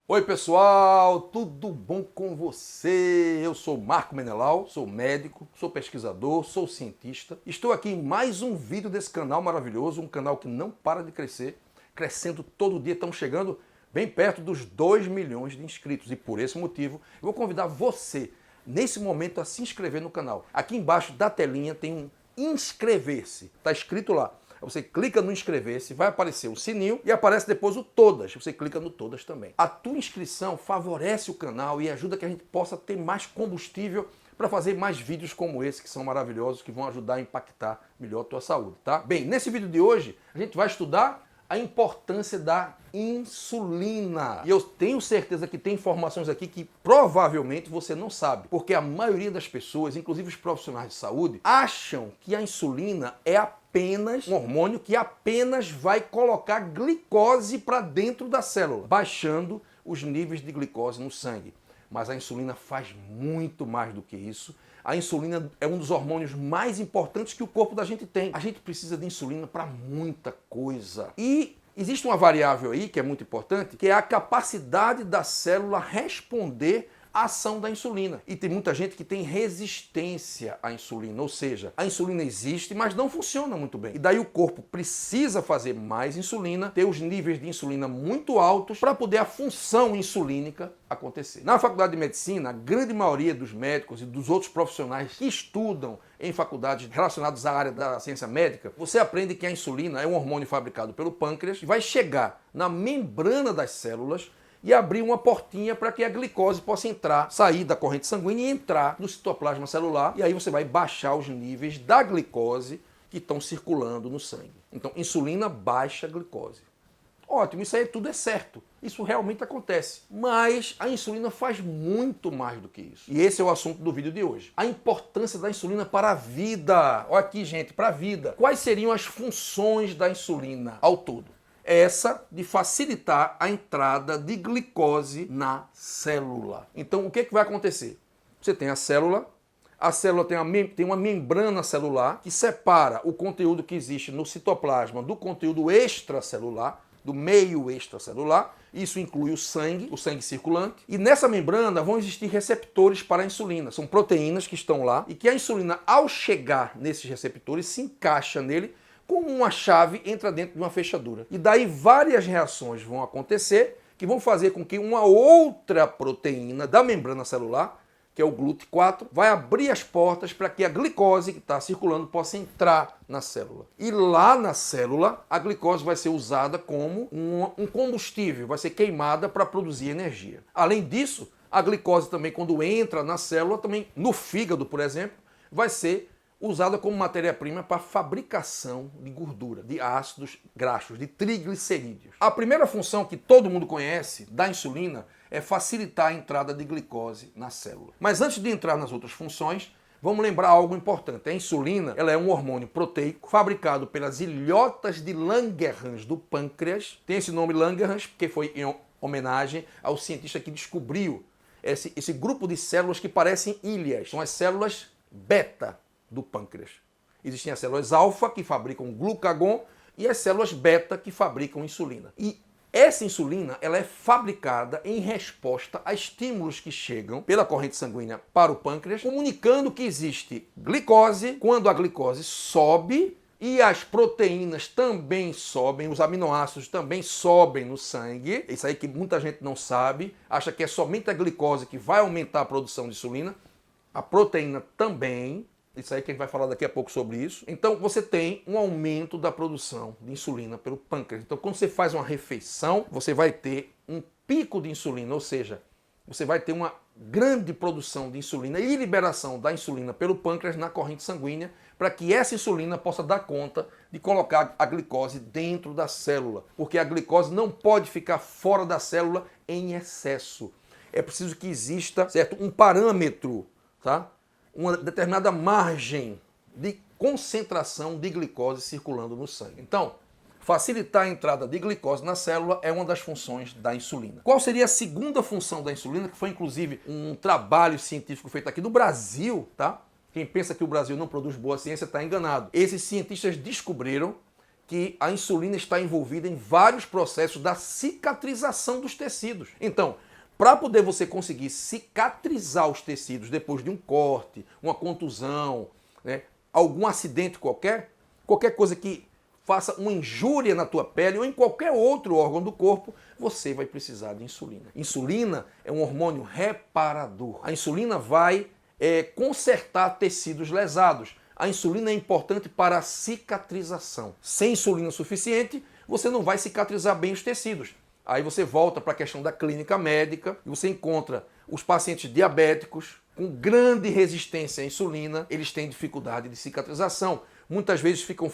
Oi pessoal, tudo bom com você? Eu sou Marco Menelau, sou médico, sou pesquisador, sou cientista. Estou aqui em mais um vídeo desse canal maravilhoso, um canal que não para de crescer, crescendo todo dia, estamos chegando bem perto dos 2 milhões de inscritos. E por esse motivo, eu vou convidar você, nesse momento, a se inscrever no canal. Aqui embaixo da telinha tem um inscrever-se, está escrito lá. Você clica no inscrever-se, vai aparecer o sininho e aparece depois o todas. Você clica no todas também. A tua inscrição favorece o canal e ajuda que a gente possa ter mais combustível para fazer mais vídeos como esse, que são maravilhosos, que vão ajudar a impactar melhor a tua saúde, tá? Bem, nesse vídeo de hoje, a gente vai estudar a importância da insulina. E eu tenho certeza que tem informações aqui que provavelmente você não sabe, porque a maioria das pessoas, inclusive os profissionais de saúde, acham que a insulina é apenas um hormônio que apenas vai colocar glicose para dentro da célula, baixando os níveis de glicose no sangue. Mas a insulina faz muito mais do que isso. A insulina é um dos hormônios mais importantes que o corpo da gente tem. A gente precisa de insulina para muita coisa. E existe uma variável aí que é muito importante, que é a capacidade da célula responder à ação da insulina. E tem muita gente que tem resistência à insulina, ou seja, a insulina existe, mas não funciona muito bem. E daí o corpo precisa fazer mais insulina, ter os níveis de insulina muito altos para poder a função insulínica acontecer. Na faculdade de medicina, a grande maioria dos médicos e dos outros profissionais que estudam em faculdades relacionadas à área da ciência médica, você aprende que a insulina é um hormônio fabricado pelo pâncreas que vai chegar na membrana das células e abrir uma portinha para que a glicose possa entrar, sair da corrente sanguínea e entrar no citoplasma celular, e aí você vai baixar os níveis da glicose que estão circulando no sangue. Então, insulina baixa a glicose. Ótimo, isso aí tudo é certo. Isso realmente acontece. Mas a insulina faz muito mais do que isso. E esse é o assunto do vídeo de hoje. A importância da insulina para a vida. Olha aqui, gente, para a vida. Quais seriam as funções da insulina ao todo? Essa de facilitar a entrada de glicose na célula. Então, o que vai acontecer? Você tem a célula tem uma membrana celular que separa o conteúdo que existe no citoplasma do conteúdo extracelular, do meio extracelular. Isso inclui o sangue circulante. E nessa membrana vão existir receptores para a insulina. São proteínas que estão lá e que a insulina, ao chegar nesses receptores, se encaixa nele como uma chave, entra dentro de uma fechadura. E daí várias reações vão acontecer que vão fazer com que uma outra proteína da membrana celular, que é o GLUT4, vai abrir as portas para que a glicose que está circulando possa entrar na célula. E lá na célula, a glicose vai ser usada como um combustível, vai ser queimada para produzir energia. Além disso, a glicose também, quando entra na célula, também no fígado, por exemplo, vai ser usada como matéria-prima para a fabricação de gordura, de ácidos graxos, de triglicerídeos. A primeira função que todo mundo conhece da insulina é facilitar a entrada de glicose na célula. Mas antes de entrar nas outras funções, vamos lembrar algo importante. A insulina, ela é um hormônio proteico fabricado pelas ilhotas de Langerhans do pâncreas. Tem esse nome Langerhans porque foi em homenagem ao cientista que descobriu esse grupo de células que parecem ilhas. São as células beta do pâncreas. Existem as células alfa, que fabricam glucagon, e as células beta, que fabricam insulina. E essa insulina, ela é fabricada em resposta a estímulos que chegam pela corrente sanguínea para o pâncreas, comunicando que existe glicose. Quando a glicose sobe e as proteínas também sobem, os aminoácidos também sobem no sangue, isso aí que muita gente não sabe, acha que é somente a glicose que vai aumentar a produção de insulina, a proteína também. Isso aí que a gente vai falar daqui a pouco sobre isso. Então você tem um aumento da produção de insulina pelo pâncreas. Então quando você faz uma refeição, você vai ter um pico de insulina, ou seja, você vai ter uma grande produção de insulina e liberação da insulina pelo pâncreas na corrente sanguínea, para que essa insulina possa dar conta de colocar a glicose dentro da célula. Porque a glicose não pode ficar fora da célula em excesso. É preciso que exista, certo, um parâmetro, tá? Uma determinada margem de concentração de glicose circulando no sangue. Então, facilitar a entrada de glicose na célula é uma das funções da insulina. Qual seria a segunda função da insulina, que foi inclusive um trabalho científico feito aqui no Brasil, tá? Quem pensa que o Brasil não produz boa ciência está enganado. Esses cientistas descobriram que a insulina está envolvida em vários processos da cicatrização dos tecidos. Então, para poder você conseguir cicatrizar os tecidos depois de um corte, uma contusão, né, algum acidente qualquer coisa que faça uma injúria na tua pele ou em qualquer outro órgão do corpo, você vai precisar de insulina. Insulina é um hormônio reparador. A insulina vai consertar tecidos lesados. A insulina é importante para a cicatrização. Sem insulina suficiente, você não vai cicatrizar bem os tecidos. Aí você volta para a questão da clínica médica e você encontra os pacientes diabéticos com grande resistência à insulina, eles têm dificuldade de cicatrização. Muitas vezes ficam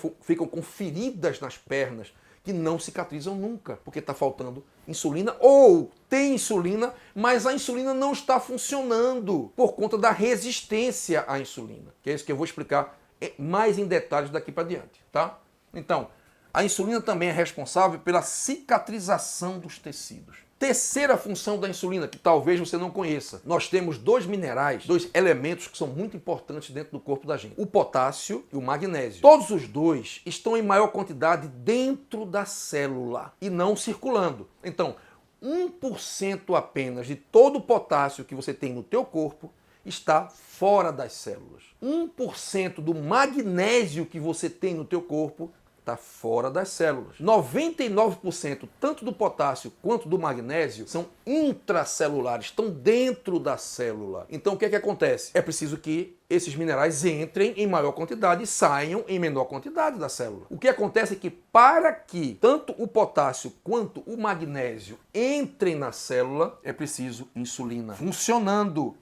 com feridas nas pernas que não cicatrizam nunca, porque está faltando insulina, ou tem insulina, mas a insulina não está funcionando por conta da resistência à insulina, que é isso que eu vou explicar mais em detalhes daqui para diante, tá? Então, a insulina também é responsável pela cicatrização dos tecidos. Terceira função da insulina, que talvez você não conheça. Nós temos dois minerais, dois elementos que são muito importantes dentro do corpo da gente. O potássio e o magnésio. Todos os dois estão em maior quantidade dentro da célula e não circulando. Então, 1% apenas de todo o potássio que você tem no teu corpo está fora das células. 1% do magnésio que você tem no teu corpo está fora das células. 99% tanto do potássio quanto do magnésio são intracelulares, estão dentro da célula. Então o que é que acontece? É preciso que esses minerais entrem em maior quantidade e saiam em menor quantidade da célula. O que acontece é que para que tanto o potássio quanto o magnésio entrem na célula, é preciso insulina funcionando.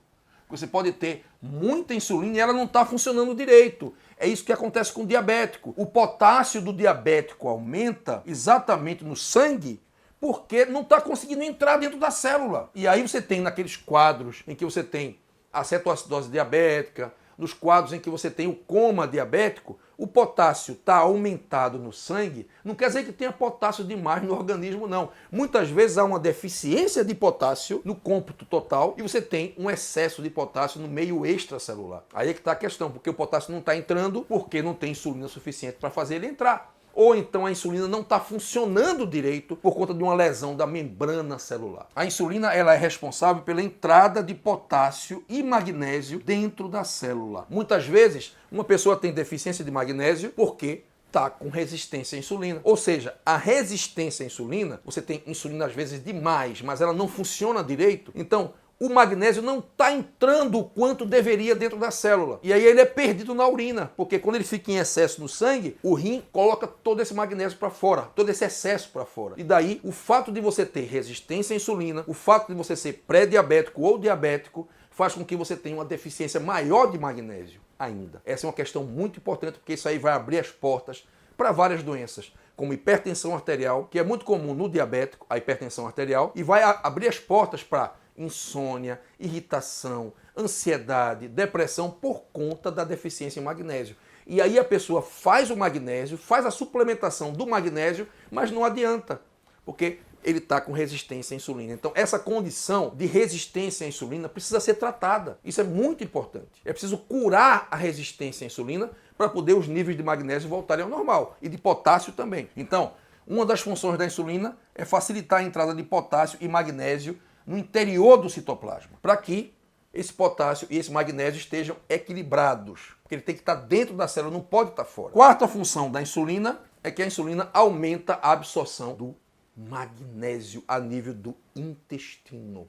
Você pode ter muita insulina e ela não está funcionando direito. É isso que acontece com o diabético. O potássio do diabético aumenta exatamente no sangue porque não está conseguindo entrar dentro da célula. E aí você tem naqueles quadros em que você tem a cetoacidose diabética, nos quadros em que você tem o coma diabético, o potássio está aumentado no sangue, não quer dizer que tenha potássio demais no organismo, não. Muitas vezes há uma deficiência de potássio no cômputo total e você tem um excesso de potássio no meio extracelular. Aí é que está a questão, porque o potássio não está entrando porque não tem insulina suficiente para fazer ele entrar. Ou então a insulina não está funcionando direito por conta de uma lesão da membrana celular. A insulina ela é responsável pela entrada de potássio e magnésio dentro da célula. Muitas vezes uma pessoa tem deficiência de magnésio porque está com resistência à insulina. Ou seja, a resistência à insulina, você tem insulina às vezes demais, mas ela não funciona direito. Então, o magnésio não está entrando o quanto deveria dentro da célula. E aí ele é perdido na urina, porque quando ele fica em excesso no sangue, o rim coloca todo esse magnésio para fora, todo esse excesso para fora. E daí, o fato de você ter resistência à insulina, o fato de você ser pré-diabético ou diabético, faz com que você tenha uma deficiência maior de magnésio ainda. Essa é uma questão muito importante, porque isso aí vai abrir as portas para várias doenças, como hipertensão arterial, que é muito comum no diabético, a hipertensão arterial, e vai abrir as portas para insônia, irritação, ansiedade, depressão por conta da deficiência em magnésio. E aí a pessoa faz o magnésio, faz a suplementação do magnésio, mas não adianta, porque ele está com resistência à insulina. Então essa condição de resistência à insulina precisa ser tratada. Isso é muito importante. É preciso curar a resistência à insulina para poder os níveis de magnésio voltarem ao normal e de potássio também. Então, uma das funções da insulina é facilitar a entrada de potássio e magnésio no interior do citoplasma, para que esse potássio e esse magnésio estejam equilibrados, porque ele tem que estar dentro da célula, não pode estar fora. Quarta função da insulina é que a insulina aumenta a absorção do magnésio a nível do intestino.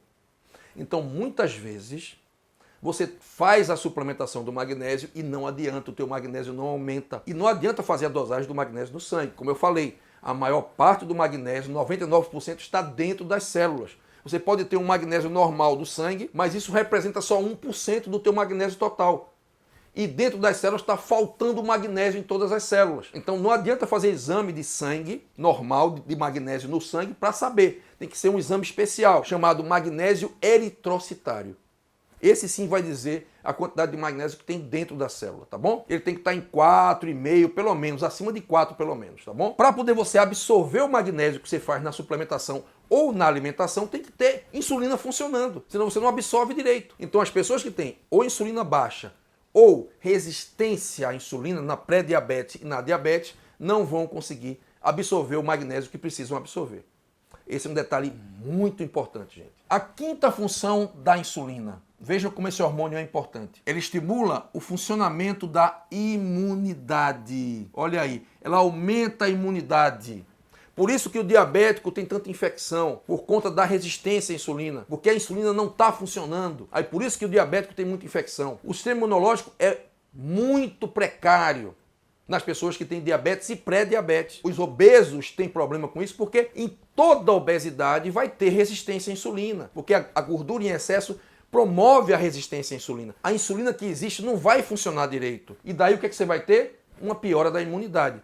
Então, muitas vezes, você faz a suplementação do magnésio e não adianta, o teu magnésio não aumenta. E não adianta fazer a dosagem do magnésio no sangue. Como eu falei, a maior parte do magnésio, 99%, está dentro das células. Você pode ter um magnésio normal do sangue, mas isso representa só 1% do teu magnésio total. E dentro das células está faltando magnésio em todas as células. Então não adianta fazer exame de sangue normal, de magnésio no sangue, para saber. Tem que ser um exame especial, chamado magnésio eritrocitário. Esse sim vai dizer a quantidade de magnésio que tem dentro da célula, tá bom? Ele tem que estar em 4,5 pelo menos, acima de 4 pelo menos, tá bom? Para poder você absorver o magnésio que você faz na suplementação ou na alimentação, tem que ter insulina funcionando, senão você não absorve direito. Então as pessoas que têm ou insulina baixa ou resistência à insulina na pré-diabetes e na diabetes não vão conseguir absorver o magnésio que precisam absorver. Esse é um detalhe muito importante, gente. A quinta função da insulina. Veja como esse hormônio é importante. Ele estimula o funcionamento da imunidade. Olha aí, ela aumenta a imunidade. Por isso que o diabético tem tanta infecção, por conta da resistência à insulina, porque a insulina não está funcionando. Aí por isso que o diabético tem muita infecção. O sistema imunológico é muito precário nas pessoas que têm diabetes e pré-diabetes. Os obesos têm problema com isso porque em toda obesidade vai ter resistência à insulina, porque a gordura em excesso promove a resistência à insulina. A insulina que existe não vai funcionar direito. E daí o que você vai ter? Uma piora da imunidade.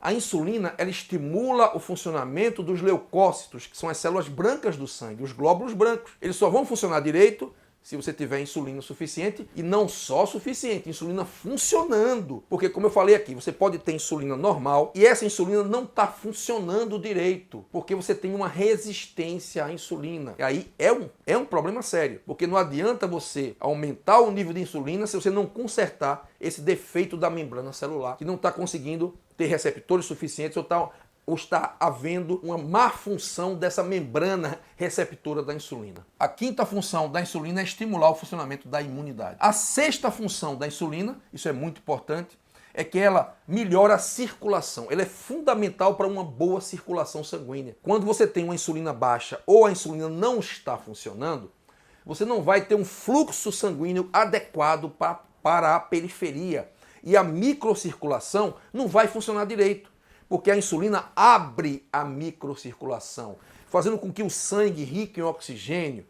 A insulina, ela estimula o funcionamento dos leucócitos, que são as células brancas do sangue, os glóbulos brancos. Eles só vão funcionar direito se você tiver insulina suficiente, e não só suficiente, insulina funcionando. Porque, como eu falei aqui, você pode ter insulina normal e essa insulina não está funcionando direito, porque você tem uma resistência à insulina. E aí é um problema sério, porque não adianta você aumentar o nível de insulina se você não consertar esse defeito da membrana celular, que não está conseguindo ter receptores suficientes ou está havendo uma má função dessa membrana receptora da insulina. A quinta função da insulina é estimular o funcionamento da imunidade. A sexta função da insulina, isso é muito importante, é que ela melhora a circulação. Ela é fundamental para uma boa circulação sanguínea. Quando você tem uma insulina baixa ou a insulina não está funcionando, você não vai ter um fluxo sanguíneo adequado para a periferia. E a microcirculação não vai funcionar direito, porque a insulina abre a microcirculação, fazendo com que o sangue rico em oxigênio,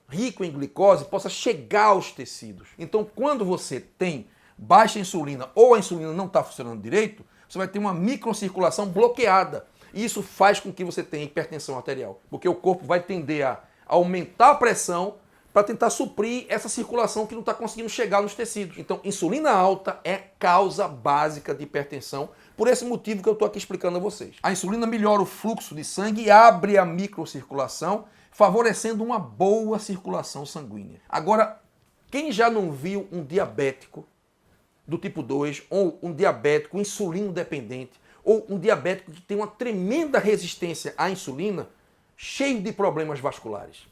rico em glicose, possa chegar aos tecidos. Então, quando você tem baixa insulina ou a insulina não está funcionando direito, você vai ter uma microcirculação bloqueada. E isso faz com que você tenha hipertensão arterial, porque o corpo vai tender a aumentar a pressão para tentar suprir essa circulação que não está conseguindo chegar nos tecidos. Então, insulina alta é causa básica de hipertensão, por esse motivo que eu estou aqui explicando a vocês. A insulina melhora o fluxo de sangue e abre a microcirculação, favorecendo uma boa circulação sanguínea. Agora, quem já não viu um diabético do tipo 2, ou um diabético insulino dependente, ou um diabético que tem uma tremenda resistência à insulina, cheio de problemas vasculares?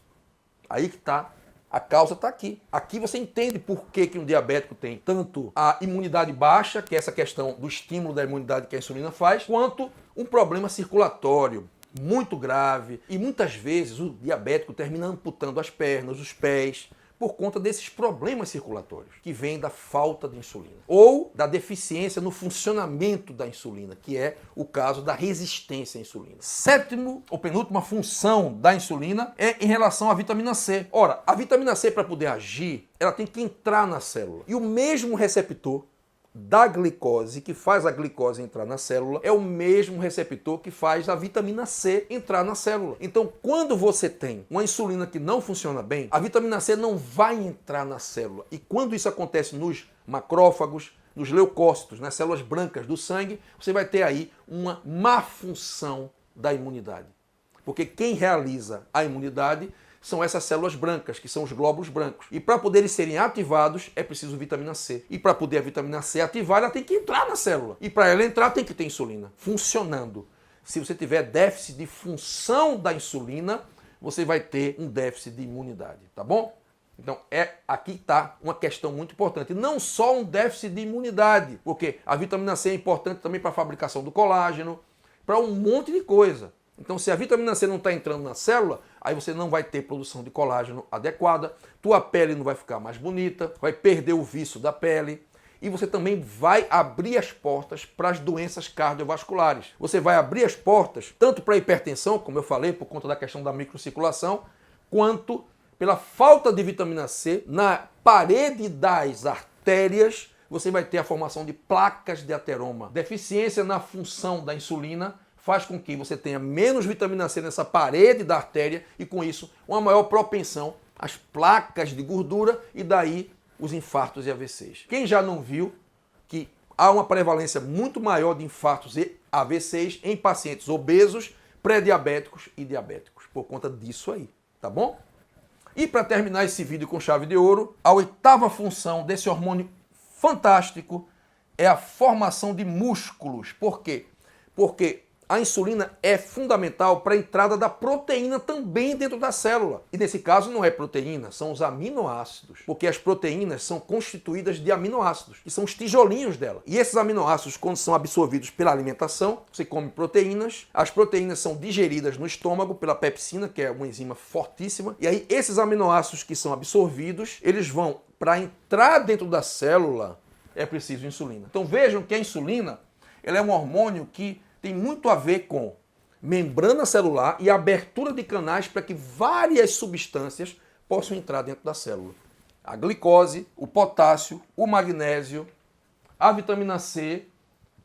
Aí que está. A causa está aqui. Aqui você entende por que um diabético tem tanto a imunidade baixa, que é essa questão do estímulo da imunidade que a insulina faz, quanto um problema circulatório muito grave. E muitas vezes o diabético termina amputando as pernas, os pés, por conta desses problemas circulatórios que vêm da falta de insulina ou da deficiência no funcionamento da insulina, que é o caso da resistência à insulina. Sétimo ou penúltima função da insulina é em relação à vitamina C. Ora, a vitamina C, para poder agir, ela tem que entrar na célula. E o mesmo receptor da glicose, que faz a glicose entrar na célula, é o mesmo receptor que faz a vitamina C entrar na célula. Então, quando você tem uma insulina que não funciona bem, a vitamina C não vai entrar na célula. E quando isso acontece nos macrófagos, nos leucócitos, nas células brancas do sangue, você vai ter aí uma má função da imunidade. Porque quem realiza a imunidade são essas células brancas, que são os glóbulos brancos. E para poderem serem ativados, é preciso vitamina C. E para poder a vitamina C ativar, ela tem que entrar na célula. E para ela entrar, tem que ter insulina funcionando. Se você tiver déficit de função da insulina, você vai ter um déficit de imunidade, tá bom? Então, aqui está uma questão muito importante. Não só um déficit de imunidade, porque a vitamina C é importante também para a fabricação do colágeno, para um monte de coisa. Então, se a vitamina C não está entrando na célula, aí você não vai ter produção de colágeno adequada, tua pele não vai ficar mais bonita, vai perder o viço da pele e você também vai abrir as portas para as doenças cardiovasculares. Você vai abrir as portas tanto para a hipertensão, como eu falei, por conta da questão da microcirculação, quanto pela falta de vitamina C na parede das artérias, você vai ter a formação de placas de ateroma. Deficiência na função da insulina faz com que você tenha menos vitamina C nessa parede da artéria e, com isso, uma maior propensão às placas de gordura e daí os infartos e AVCs. Quem já não viu que há uma prevalência muito maior de infartos e AVCs em pacientes obesos, pré-diabéticos e diabéticos, por conta disso aí, tá bom? E para terminar esse vídeo com chave de ouro, a oitava função desse hormônio fantástico é a formação de músculos. Por quê? Porque a insulina é fundamental para a entrada da proteína também dentro da célula. E nesse caso não é proteína, são os aminoácidos. Porque as proteínas são constituídas de aminoácidos, que são os tijolinhos dela. E esses aminoácidos, quando são absorvidos pela alimentação, você come proteínas, as proteínas são digeridas no estômago pela pepsina, que é uma enzima fortíssima. E aí esses aminoácidos que são absorvidos, eles vão, para entrar dentro da célula, é preciso insulina. Então vejam que a insulina, ela é um hormônio que tem muito a ver com membrana celular e abertura de canais para que várias substâncias possam entrar dentro da célula. A glicose, o potássio, o magnésio, a vitamina C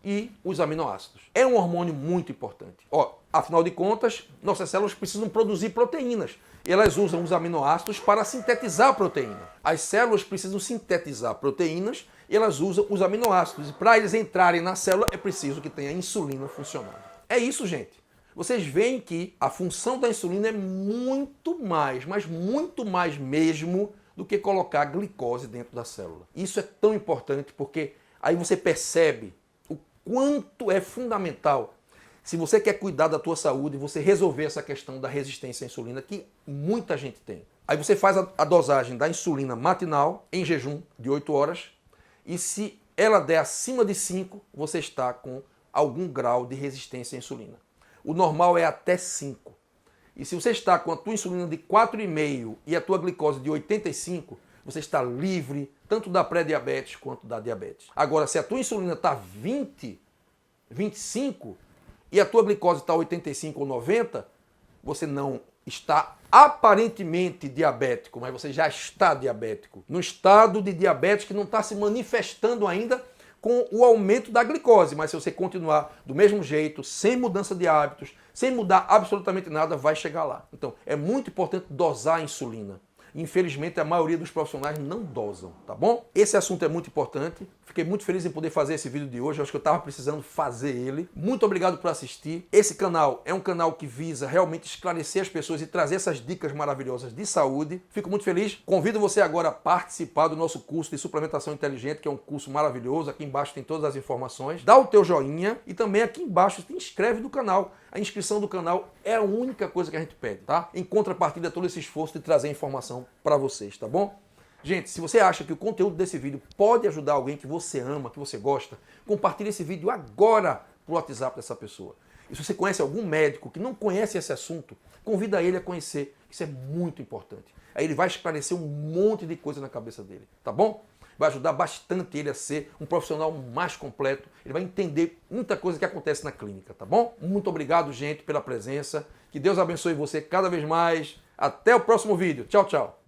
e os aminoácidos. É um hormônio muito importante. Afinal de contas, nossas células precisam produzir proteínas. Elas usam os aminoácidos para sintetizar a proteína. As células precisam sintetizar proteínas e elas usam os aminoácidos. E para eles entrarem na célula é preciso que tenha insulina funcionando. É isso, gente. Vocês veem que a função da insulina é muito mais, mas muito mais mesmo do que colocar glicose dentro da célula. Isso é tão importante porque aí você percebe o quanto é fundamental. Se você quer cuidar da tua saúde, você resolver essa questão da resistência à insulina, que muita gente tem. Aí você faz a dosagem da insulina matinal, em jejum, de 8 horas, e se ela der acima de 5, você está com algum grau de resistência à insulina. O normal é até 5. E se você está com a tua insulina de 4,5 e a tua glicose de 85, você está livre tanto da pré-diabetes quanto da diabetes. Agora, se a tua insulina está 20, 25, e a tua glicose está 85 ou 90, você não está aparentemente diabético, mas você já está diabético. No estado de diabetes que não está se manifestando ainda com o aumento da glicose. Mas se você continuar do mesmo jeito, sem mudança de hábitos, sem mudar absolutamente nada, vai chegar lá. Então, é muito importante dosar a insulina. Infelizmente, a maioria dos profissionais não dosam, tá bom? Esse assunto é muito importante. Fiquei muito feliz em poder fazer esse vídeo de hoje. Eu acho que eu estava precisando fazer ele. Muito obrigado por assistir. Esse canal é um canal que visa realmente esclarecer as pessoas e trazer essas dicas maravilhosas de saúde. Fico muito feliz. Convido você agora a participar do nosso curso de suplementação inteligente, que é um curso maravilhoso. Aqui embaixo tem todas as informações. Dá o teu joinha e também aqui embaixo te inscreve no canal. A inscrição do canal é a única coisa que a gente pede, tá? Em contrapartida, todo esse esforço de trazer informação para vocês, tá bom? Gente, se você acha que o conteúdo desse vídeo pode ajudar alguém que você ama, que você gosta, compartilhe esse vídeo agora pro WhatsApp dessa pessoa. E se você conhece algum médico que não conhece esse assunto, convida ele a conhecer. Isso é muito importante. Aí ele vai esclarecer um monte de coisa na cabeça dele, tá bom? Vai ajudar bastante ele a ser um profissional mais completo. Ele vai entender muita coisa que acontece na clínica, tá bom? Muito obrigado, gente, pela presença. Que Deus abençoe você cada vez mais. Até o próximo vídeo. Tchau, tchau.